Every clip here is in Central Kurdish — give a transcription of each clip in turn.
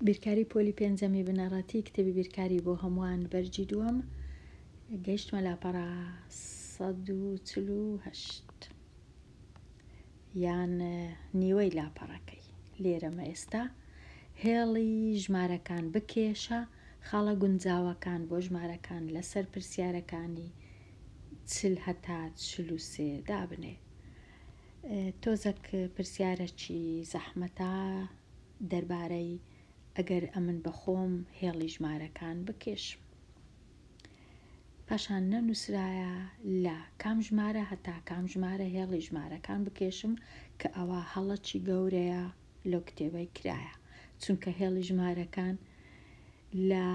بیرکاری پۆلی پێنجەمی بنەڕەتی کتێبی بیرکاری بۆ هەمووان بەرجی دووەم گەیشتمە لاپەڕە 148 یان نیوەی لاپەڕەکەی لێرەمە ئێستا هێڵی ژمارەکان بکێشە خاڵە گونجاوەکان بۆ ژمارەکان لەسەر پرسیارەکانی 40 هەتا 43 دابنێ. تۆزێک پرسیارەکی زەحمەتە دەربارەی ئەگەر ئەمن بەخۆم هێڵی ژمارەکان بکێشم. پاشان نەنووسرایە لە کام ژمارە هەتا کام ژمارە هێڵی ژمارەکان بکێشم کە ئەوە هەڵەکی گەورەیە لەو کتێبەی کرایە، چونکە هێڵی ژمارەکان لە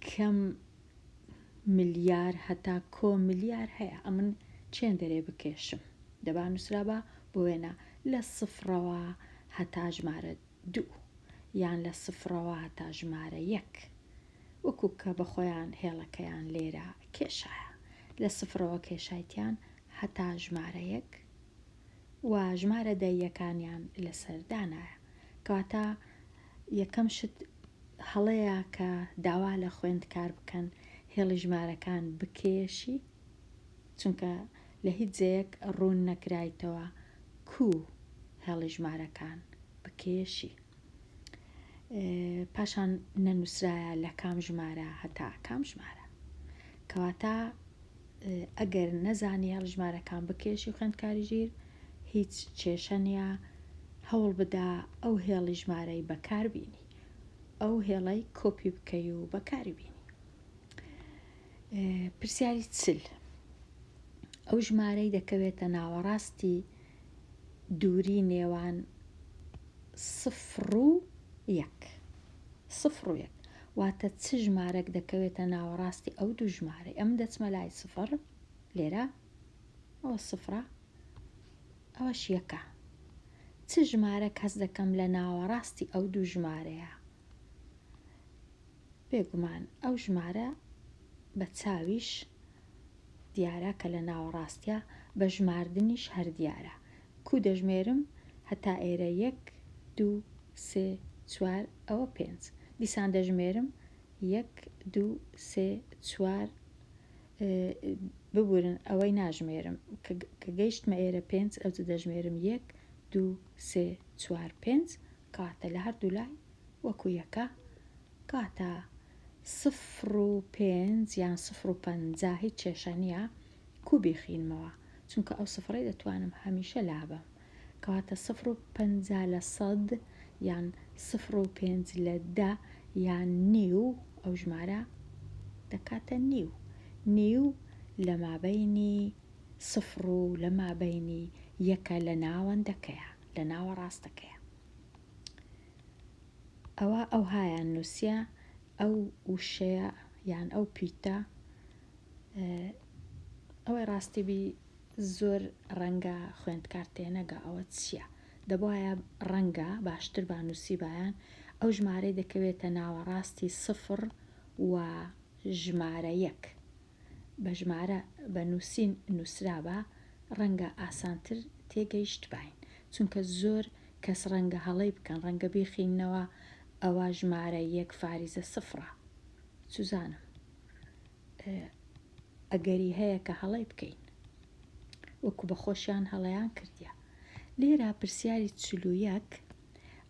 کەم ملیار هەتا کۆ ملیار هەیە. ئەمن چێن دەرێ بکێشم دەبا نووسرا بە بۆ وێنە لە سفرەوە هەتا ژمارە 2 یان لە سفرەوە هەتا ژمارە 1 وەکو کە بە خۆیان هێڵەکەیان لێرە کێشایە. لە سفرەوە کێشایتیان هەتا ژمارە 1 و ژمارە دەیەکانیان لەسەر دانایە. کەواتە یەکەم شت هەڵەیە کە داوا لە خوێندکار بکەن هێڵی ژمارەکان بکێشی، چونکە لە هیچ جەیەک ڕوون نەکرایتەوە کو هێڵی ژمارەکان بکێشی. پاشان نەنووسرایە لە کام ژمارە هەتا کام ژمارە. کەواتە ئەگەر نەزانی هێڵی ژمارەکان بکێشی خوێندکاری ژیر هیچ کێشە نیە، هەوڵ بدا ئەو هێڵی ژمارەی بەکاربینی، ئەو هێڵەی کۆپی بکەی و بەکاری بینی. پرسیاری 40 ئەو ژمارەی دەکەوێتە ناوەڕاستی دووری نێوان 0 و 1. 0 و 1 واتە چ ژمارەك دەکەوێتە ناوەڕاستی ئەو دوو ژمارەی؟ ئەم دەچمە لای 0 لێرە ئەوە 0 ئەوەش 1. چ ژمارە کەس دەکەم لە ناوەڕاستی ئەو دوو ژمارەیە؟ بێگومان ئەو ژمارە بە چاویش دیارە کە لە ناوەڕاستیە، بە ژماردنیش هەر دیارە. کو دەژمێرم هەتا ئێرە 1 2 3 4 ئەوە 5. دیسان دەژمێرم 1 2 3 4 ببورن ئەوەی ناژمێرم کە گەیشتمە ئێرە 5 ئەو دەژمێرم 1 2 3 4 5 کاتە لە هەردوو لای وەکو یەکە. کاتە 0 و 5 یان 0 و 50 هیچ کێشە نییە کو بیخینمەوە، چونکە ئەو سفرەی دەتوانم هەمیشە لابم. کەواتە 0 و 50 لە 100 یان 0 و 5 لە 10 یان نیو، ئەو ژمارە دەکاتە نیو. نیو لە مابەینی 0 و لە مابەینی 1 لە ناوەندەکەیە، لە ناوە ڕاستەکەیە. ئەوە ئەو هایان نووسە ئەو وشەیە یان ئەو پیتە. ئەوەی ڕاستیبی زۆر ڕەنگە خوێندکار تێنەگا ئەوە چییە، دەبایە ڕەنگە باشتر بانووسی بایان ئەو ژمارەی دەکەوێتە ناوەڕاستی 0 و ژمارە 1 بە ژمارە بە نووسین نووسرابە ڕەنگە ئاسانتر تێگەیشت باین، چونکە زۆر کەس ڕەنگە هەڵەی بکەن ڕەنگە بیخینەوە ئەوە ژمارە 1 فاریزە 0 سوزانم ئەگەری هەیە کە هەڵەی بکەین وەکو بە خۆشیان هەڵەیان کردیە. لێرە پرسیاری 41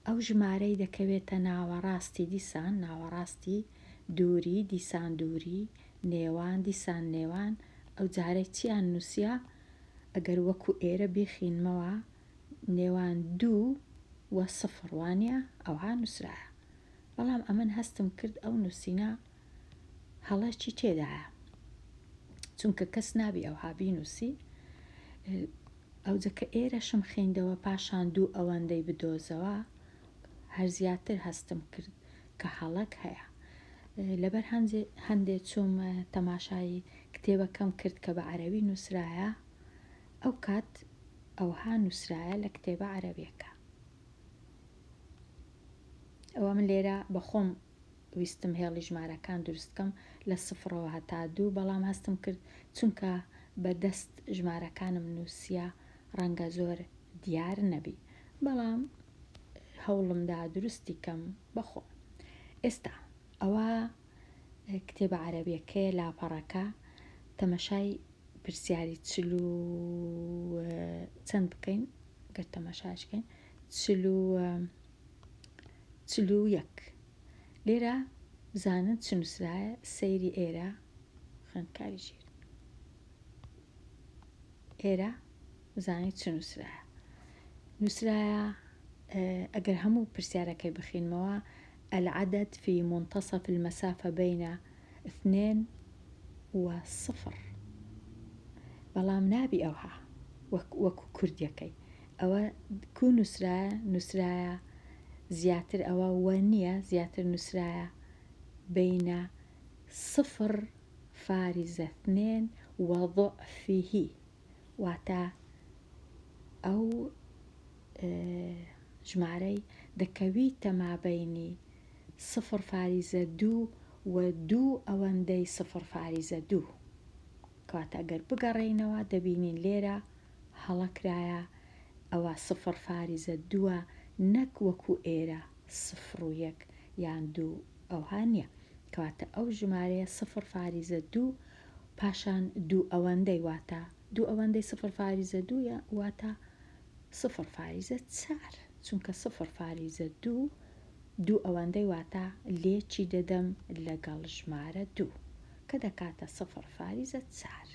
ئەو ژمارەی دەکەوێتە ناوەڕاستی دیسان، ناوەڕاستی دووری دیسان دووری، نێوان دیسان نێوان، ئەو جارەی چیان نووسە؟ ئەگەر وەکو ئێرە بیخینمەوە نێوان 2 و 0 وانە ئەوها نووسرایە، بەڵام ئەمن هەستم کرد ئەو نووسینە هەڵەکی تێدایە، چونکە کەس نابی ئەوها بینووسی. ئەو جەکە ئێرەشم خێندەوە پاشان 2 ئەوەندەی بدۆزەوە هەر زیاتر هەستم کرد کە هەڵەک هەیە. لەبەر هەندێک چووم تەماشای کتێبەکەم کرد کە بە عەرەبی نووسرایە، ئەو کات ئەوها نووسرایە لە کتێبە عەرەبیەکە. ئەوە من لێرە بەخۆم ویستم هێڵی ژمارەکان دروستکەم لە 0ەوە هەتا 2، بەڵام هەستم کرد چونکە بە دەست ژمارەکانم نووسە ڕەنگە زۆر دیار نەبی، بەڵام هەوڵمدا دروستی کەم بەخۆ. ئێستا ئەوە کتێبە عەرەبیەکەیە لاپەڕەکە، تەمەشای پرسیاری چەند بکەین گەر تەمەشاشکەین 41 لێرە بزانن چ نووسرایە. سەیری ئێرە خوێندکاری ژیر ئێرە بزانیت چ نووسرایە. نووسرایە ئەگەر هەموو پرسیارەکەی بخینمەوە العدد في منتصف المسافة بين 2 و 0 بەڵام نابی ئەوها وەکو کوردیەکەی ئەوە کو نووسرایە زیاتر ئەوە وە نییە، زیاتر نووسرایە بینە 0.2 وضعفه، واتە ئەو ژمارەی دەکەویتە مابینی 0.2 و 2.0.2 کەواتە ئەگەر بگەڕێینەوە دەبینین لێرە هەڵەکرایە ئەوە 0.2 نەک وەکو ئێرە 0.1 یان 2 ئەوها نییە، کەواتە ئەو ژمارەیە 0.2 پاشان 2 واتە 2 واتە 0.4 چونکە 0.2 واتە لێکی دەدەم لەگەڵ ژمارە 2 کە دەکاتە 0.4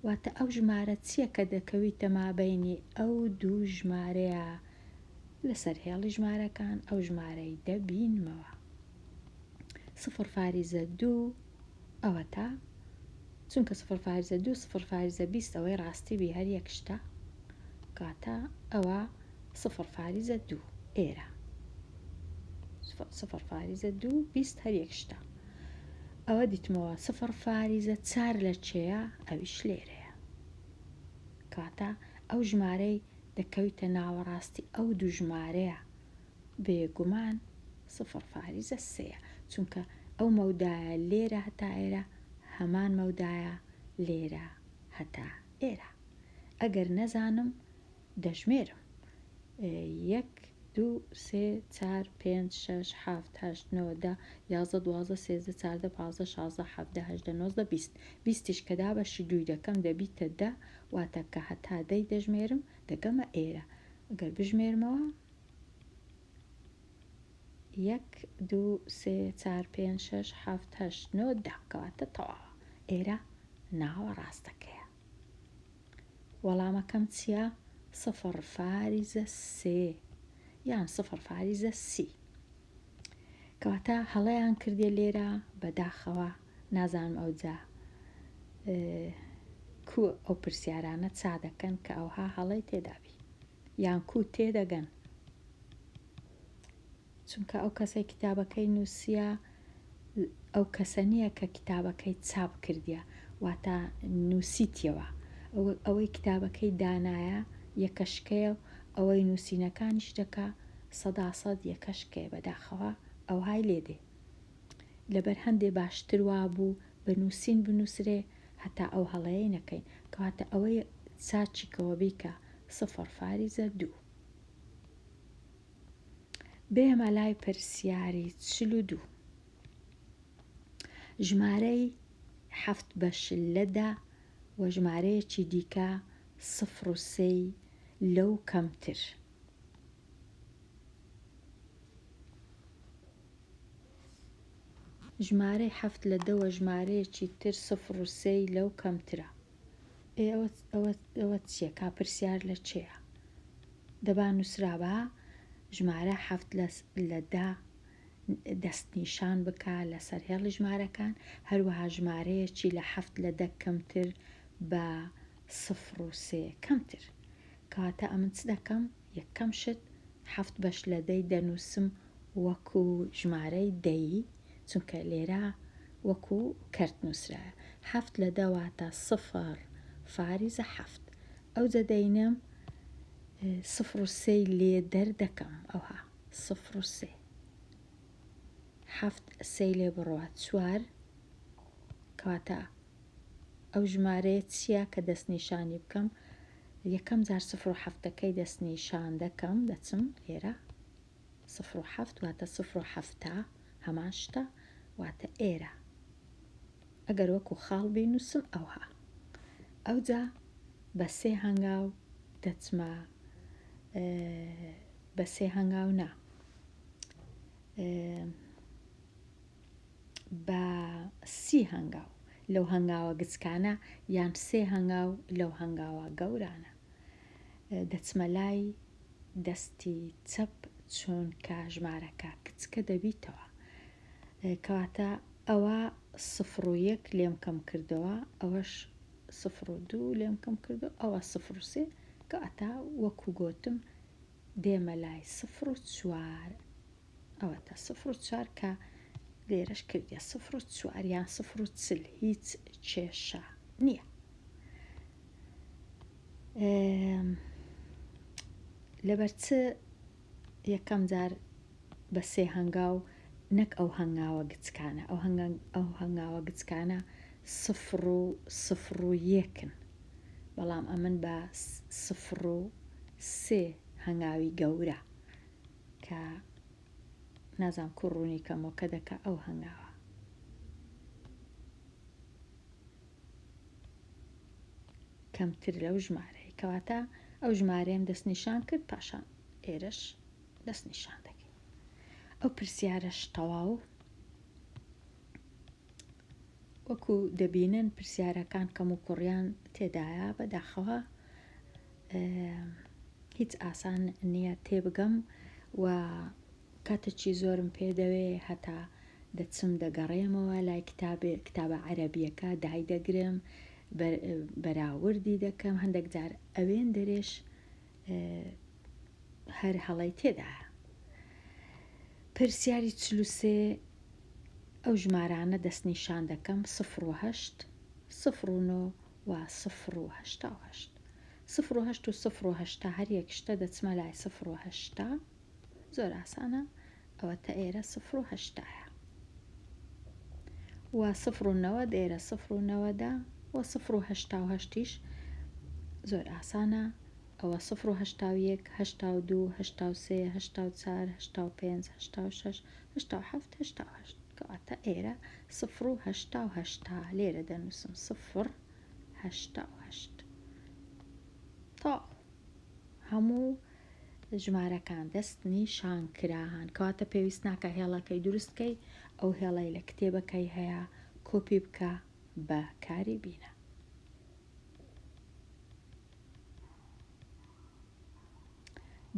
واتە ئەو ژمارە چییە کە دەکەویتە مابینی ئەو دوو ژمارەیە لەسەر هێڵی ژمارەکان ئەو ژمارەی دەبینمەوە. 0.2 ئەوە تا چونکە 0.2 0.20 ئەوەی ڕاستی بی هەر یەک شتە، کاتە ئەوە 0.2 ئێرە 0.2 20 هەر یەک شتە. ئەوە دیتمەوە 0.4 لە چێە؟ ئەویش لێرەیە، کاتە ئەو ژمارەی دەکەویتە ناوەڕاستی ئەو دوو ژمارەیە بێگومان 0.3 چونکە ئەو مەودایە لێرە هەتا ئێرە هەمان مەودایە لێرە هەتا ئێرە. ئەگەر نەزانم دەژمێرم 1 2 3 4 5 6 7 8 9 10 11 12 13 14 15 16 17 18 19 20 20ش کە دابەشی دووی دەکەم دەبیتە 10 واتە کە هەتا 10 دەژمێرم دەگەمە ئێرە. ئەگەر بژمێرمەوە 1 2 3 4 5 6 7 8 9 10 کەواتە تەواوە ئێرە ناوەڕاستەکەیە. وەڵامەکەم چییە؟ 0.3 یان 0.30 کەواتە هەڵەیان کردێ لێرە بەداخەوە نازانم ئەوجا کو ئەو پرسیارانە چا دەکەن کە ئەوها هەڵەی تێدابی یان کو تێدەگەن، چونکە ئەو کەسەی کتابەکەی نووسیە ئەو کەسە نییە کە کتابەکەی چاپ کردیە واتە نووسیتیەوە، ئەوەی کتابەکەی دانایە یەکەشکەیە و ئەوەی نووسینەکانیش دەکا 100% یەکەشکەیە بەداخەوە ئەوهای لێدێ. لەبەر هەندێ باشتر وابوو بە نووسین بنووسرێ هەتا ئەو هەڵەیەی نەکەین، کەواتە ئەوەی چاچیکەوە بیکە 0.2. بێمە لای پرسیاری 42 ژمارەی 7 بەش لە 10 و ژمارەیەکی دیکە 0 و 3 لەو کەمتر. ژمارەی 7 لە 10 و ژمارەیەکی تر 0 و 3 لەو کەمترە. ئەوە چییە؟ کا پرسیار لە چێە؟ دەبا نووسرا بە ژمارە 7 لە 10 دەستنیشان بکە لەسەر هێڵی ژمارەکان، هەروەها ژمارەیەکی لە 7 لە 10 کەمتر بە 0 و 3 کەمتر. کەواتە ئەمن چ دەکەم؟ یەکەم شت 7 بەش لە 10 دەنووسم وەکو ژمارەی 10 چونکە لێرە وەکو کەرت نووسرایە. 7 لە 10 واتە 0.7 ئەو دەدەینم 0 و 3 لێ دەردەکەم ئەوها 0 و 3 7 3 لێ بڕوە 4 کەواتە ئەو ژمارەیە چییە کە دەستنیشانی بکەم؟ یەکەم جار 0 و 7ەکەی دەستنیشان دەکەم دەچم لێرە سفر و حەفت واتە سفر و حەفتە هەمان شتە واتە ئێرە. ئەگەر وەکو خاڵ بینووسم ئەوها ئەوجا بە سێ هەنگاو دەچمە بە سێ هەنگاو نا بە سی هەنگاو لەو هەنگاوە گچکانە یان سێ هەنگاو لەو هەنگاوە گەورانە دەچمە لای دەستی چەپ چۆن کە ژمارەکە کچکە دەبیتەوە کەواتە ئەوە سفر و یەک لێم کەم کردەوە ئەوەش سفر و دوو لێم کەم کردو ئەوە سفر و سێ کەواتە وەکو گۆتم دێمە لای سفر و چوار ئەوە تا سفر و چوار کە لێرەش کردیە سفر و چوار یان سفر و چل هیچ کێشە نییە. لەبەر چ یەکەم جار بە سێ هەنگاو نەک ئەو هەنگاوە گچکانە ئەو هەنگاوە گچکانە سفر و یەکن بەڵام ئەمن بە سفر و سێ هەنگاوی گەورە کە نازام کوڕوونی کەمەوە کە دەکە ئەو هەنگاوە کەمتر لەو ژمارەی کەواتە ئەو ژمارەیەم دەستنیشان کرد پاشان ئێرەش دەستنیشان دەکەین. ئەو پرسیارەش تەواو وەکو دەبینن پرسیارەکان کەم و کوڕیان تێدایە بەداخەوە هیچ ئاسان نییە تێبگەم و کاتێکی زۆرم پێدەوێ هەتا دەچم دەگەڕێمەوە لای کتابە عەرەبیەکە دای دەگرم بەراوردی دەکەم هەندێک جار ئەوێن دەرێش هەر هەڵی تێدایە. پرسیاری 43 ئەو ژمارانە دەستنیشان دەکەم 08 09 و 088 08 و 080 هەر یەک شتە دەچمە لای 080 زۆر ئاسانە ئەوە تا ئێرە 080 و 090 ئێرە 090 و 088 زۆر ئاسانە ئەوە 081 82 83 84 85 86 87 88 کەواتە ئێرە 088 لێرە دەنووسم 088 تا هەموو ژمارەکان دەستنیشان کران کەواتە پێویست ناکە هێڵەکەی دروستکەی ئەو هێڵەی لە کتێبەکەی هەیە کۆپی بکە بە کاری بینە.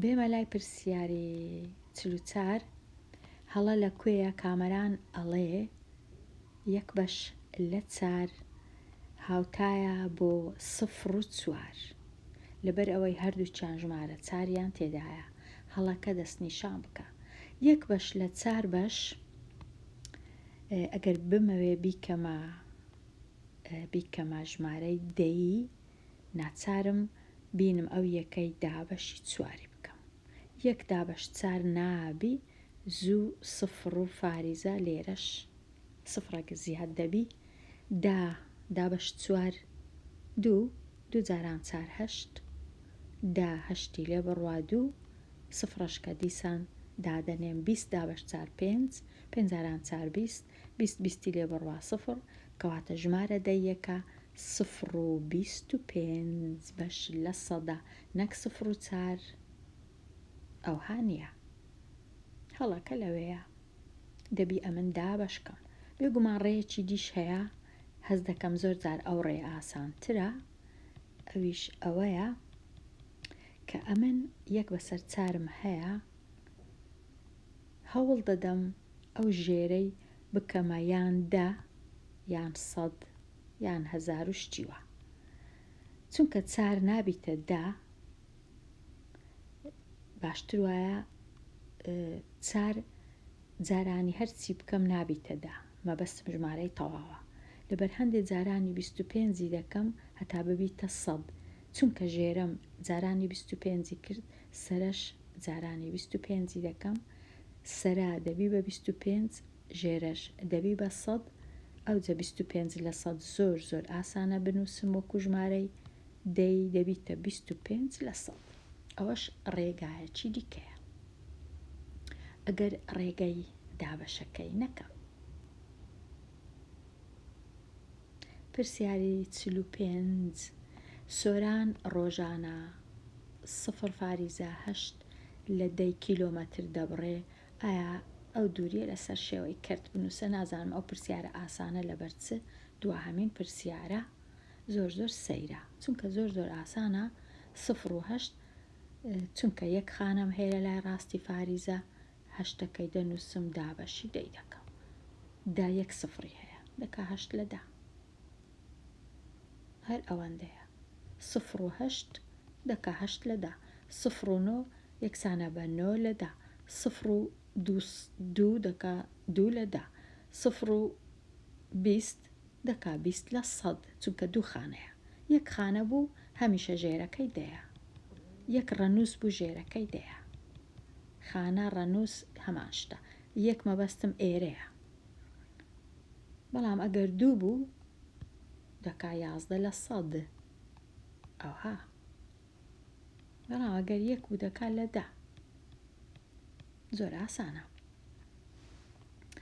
بێمە لای پرسیاری 44 هەڵە لە کوێیە کامەران ئەڵێ یەک بەش لە 4 هاوتایە بۆ 0 و 4 لەبەر ئەوەی هەردووچیان ژمارە 4یان تێدایە هەڵەکە دەستنیشان بکە. یەک بەش لە 4 بەش ئەگەر بمەوێ بیکەمە ژمارەی دەی ناچارم بینم ئەو یەکەی دابەشی 4 بکەم. یەک دابەش 4 نابی زوو 0 و فاریزە لێرەش سفرێک زیاد دەبی دابەش 4 دوو جاران 4 هەشت هەشتی لێ بڕوا 2 سفرەشکە دیسان دادەنێم 20 دابەش 4 5 جاران 4 20 بیستی لێ بڕوا 0 کەواتە ژمارە دەیەکە 0 و 25 بەش لە 100 نەک 0 و 4 ئەوها نییە. هەڵەکە لەوەیە دەبی ئەمن دابەشکەم بێگومان ڕێیەکی دیش هەیە هەز دەکەم زۆر جار ئەو ڕێ ئاسانترە ئەویش ئەوەیە کە ئەمن یەک بەسەر 4م هەیە هەوڵ دەدەم ئەو ژێرەی بکەمە یان 10 یان 100 یان 1000 شتیوە چونکە 4 نابیتە 10 باشتر وایە 4 جارانی هەرچی بکەم نابیتە 10 مەبەستم ژمارەی تەواوە لەبەر هەندێک جارانی 25 دەکەم هەتا ببیتە 100 چونکە ژێرەم جارانی 25 کرد سەرش جارانی 25 دەکەم سەرا دەبی بە 25 ژێرەش دەبی بە 100 ئەوجە 25 لە 100 زۆر ئاسانە بنووسم وەکو ژمارەی دەی دەبیتە 25 لە 100 ئەوەش ڕێگایەکی دیکەیە. ئەگەر ڕێگەی دابەشەکەی نەکەم. پرسیاری 45 سۆران ڕۆژانە 0.8 لە 10 کیلۆمەتر دەبڕێ، ئایا ئەو دووریە لەسەر شێوەی کەرت بنووسە؟ نازانم ئەو پرسیارە ئاسانە لەبەر چ دووهەمین پرسیارە زۆر سەیرە، چونکە زۆر ئاسانە. 0.8 چونکە یەک خانەم هەیە لە لای ڕاستی فاریزە، هەشتەکەی دەنووسم دابەشی 10 دەکەم. دا یەک سفری هەیە دەکا 8 لە 10، هەر ئەوەندەیە. 0.8 دەکا 8 لە 10. 0.9 یەکسانە بە 9 لە 10. 0.2 دەکا 2 لە 10. 0.20 دەکا 20 لە 100 چونکە دوو خانەیە. یەک خانە بوو هەمیشە ژێرەکەی دەیە، یەک ڕەنووس بوو ژێرەکەی دەیە. خانە ڕەنووس هەمان شتە، یەک مەبەستم ئێرەیە. بەڵام ئەگەر دوو بوو دەکا 11 لە 100. ئەوها. بەڵام ئەگەر یەک بوو دەکا لە 10. زۆر ئاسانە.